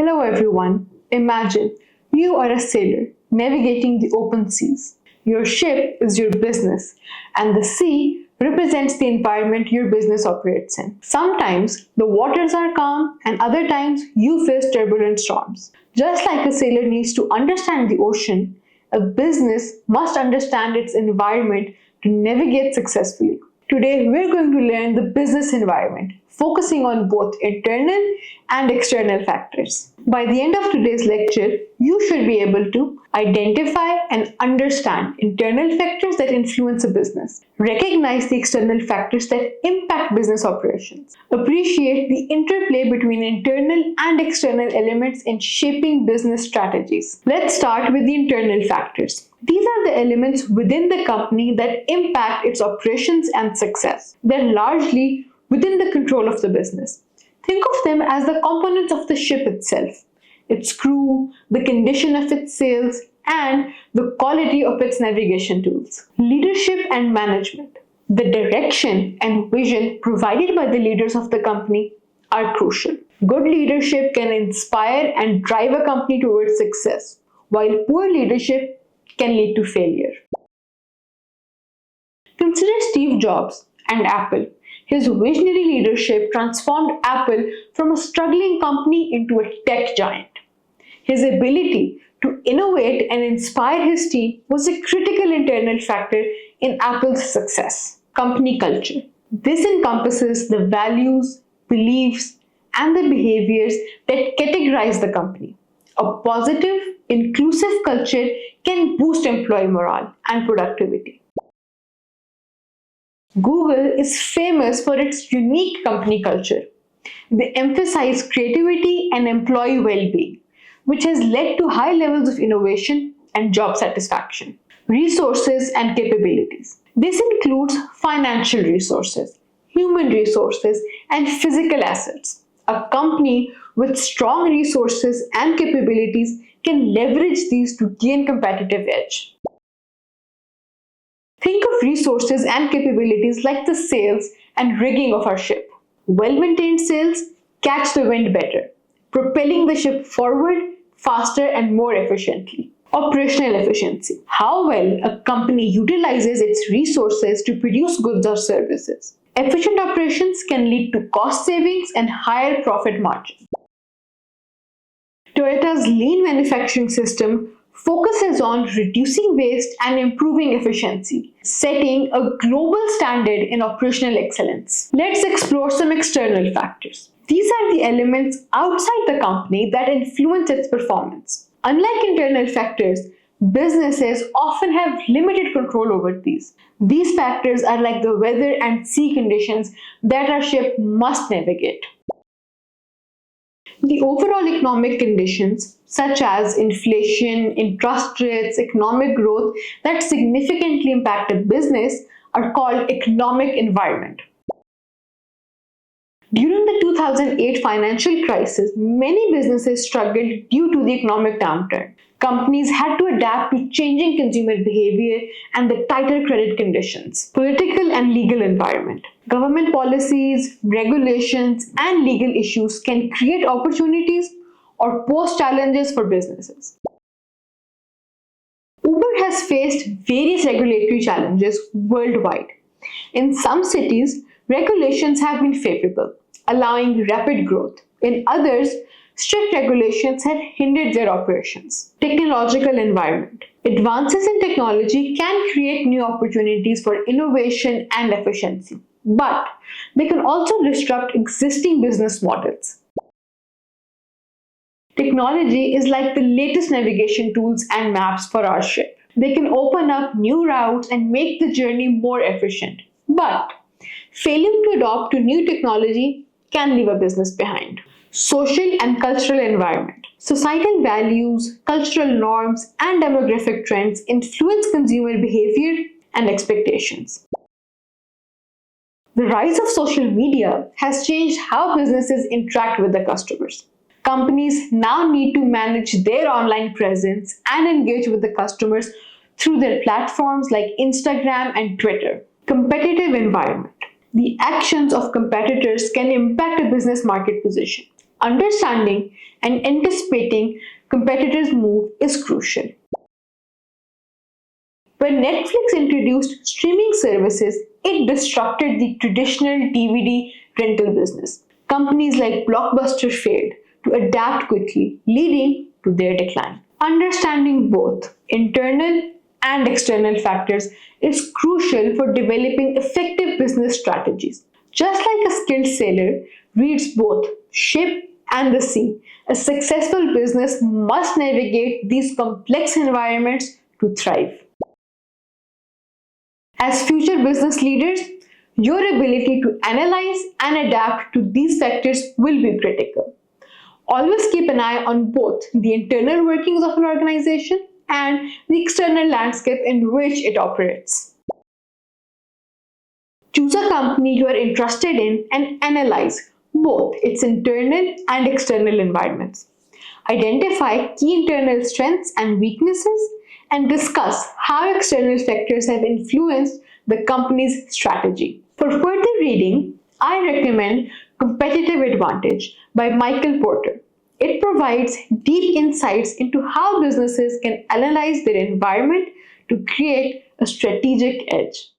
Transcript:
Hello everyone. Imagine you are a sailor navigating the open seas. Your ship is your business, and the sea represents the environment your business operates in. Sometimes the waters are calm, and other times you face turbulent storms. Just like a sailor needs to understand the ocean, a business must understand its environment to navigate successfully. Today, we're going to learn the business environment, focusing on both internal and external factors. By the end of today's lecture, you should be able to identify and understand internal factors that influence a business, recognize the external factors that impact business operations, appreciate the interplay between internal and external elements in shaping business strategies. Let's start with the internal factors. These are the elements within the company that impact its operations and success. They're largely within the control of the business. Think of them as the components of the ship itself, its crew, the condition of its sails, and the quality of its navigation tools. Leadership and management. The direction and vision provided by the leaders of the company are crucial. Good leadership can inspire and drive a company towards success, while poor leadership can lead to failure. Consider Steve Jobs and Apple. His visionary leadership transformed Apple from a struggling company into a tech giant. His ability to innovate and inspire his team was a critical internal factor in Apple's success. Company culture. This encompasses the values, beliefs, and the behaviors that categorize the company. A positive, inclusive culture can boost employee morale and productivity. Google is famous for its unique company culture. They emphasize creativity and employee well-being, which has led to high levels of innovation and job satisfaction. Resources and capabilities. This includes financial resources, human resources, and physical assets. A company with strong resources and capabilities can leverage these to gain competitive edge. Think of resources and capabilities like the sails and rigging of our ship. Well-maintained sails catch the wind better, propelling the ship forward faster and more efficiently. Operational efficiency. How well a company utilizes its resources to produce goods or services. Efficient operations can lead to cost savings and higher profit margins. Toyota's lean manufacturing system focuses on reducing waste and improving efficiency, setting a global standard in operational excellence. Let's explore some external factors. These are the elements outside the company that influence its performance. Unlike internal factors, businesses often have limited control over these. These factors are like the weather and sea conditions that our ship must navigate. The overall economic conditions, such as inflation, interest rates, economic growth, that significantly impact a business are called economic environment. During the 2008 financial crisis, many businesses struggled due to the economic downturn. Companies had to adapt to changing consumer behavior and the tighter credit conditions. Political and legal environment. Government policies, regulations, and legal issues can create opportunities or pose challenges for businesses. Uber has faced various regulatory challenges worldwide. In some cities, regulations have been favorable, allowing rapid growth. In others, strict regulations have hindered their operations. Technological environment. Advances in technology can create new opportunities for innovation and efficiency, but they can also disrupt existing business models. Technology is like the latest navigation tools and maps for our ship. They can open up new routes and make the journey more efficient, but failing to adopt to new technology can leave a business behind. Social and cultural environment. Societal values, cultural norms, and demographic trends influence consumer behavior and expectations. The rise of social media has changed how businesses interact with their customers. Companies now need to manage their online presence and engage with the customers through their platforms like Instagram and Twitter. Competitive environment. The actions of competitors can impact a business market position. Understanding and anticipating competitors' move is crucial. When Netflix introduced streaming services, it disrupted the traditional DVD rental business. Companies like Blockbuster failed to adapt quickly, leading to their decline. Understanding both internal and external factors is crucial for developing effective business strategies. Just like a skilled sailor reads both ship and the sea, a successful business must navigate these complex environments to thrive. As future business leaders, your ability to analyze and adapt to these factors will be critical. Always keep an eye on both the internal workings of an organization and the external landscape in which it operates. Choose a company you are interested in and analyze both its internal and external environments. Identify key internal strengths and weaknesses and discuss how external factors have influenced the company's strategy. For further reading, I recommend Competitive Advantage by Michael Porter. It provides deep insights into how businesses can analyze their environment to create a strategic edge.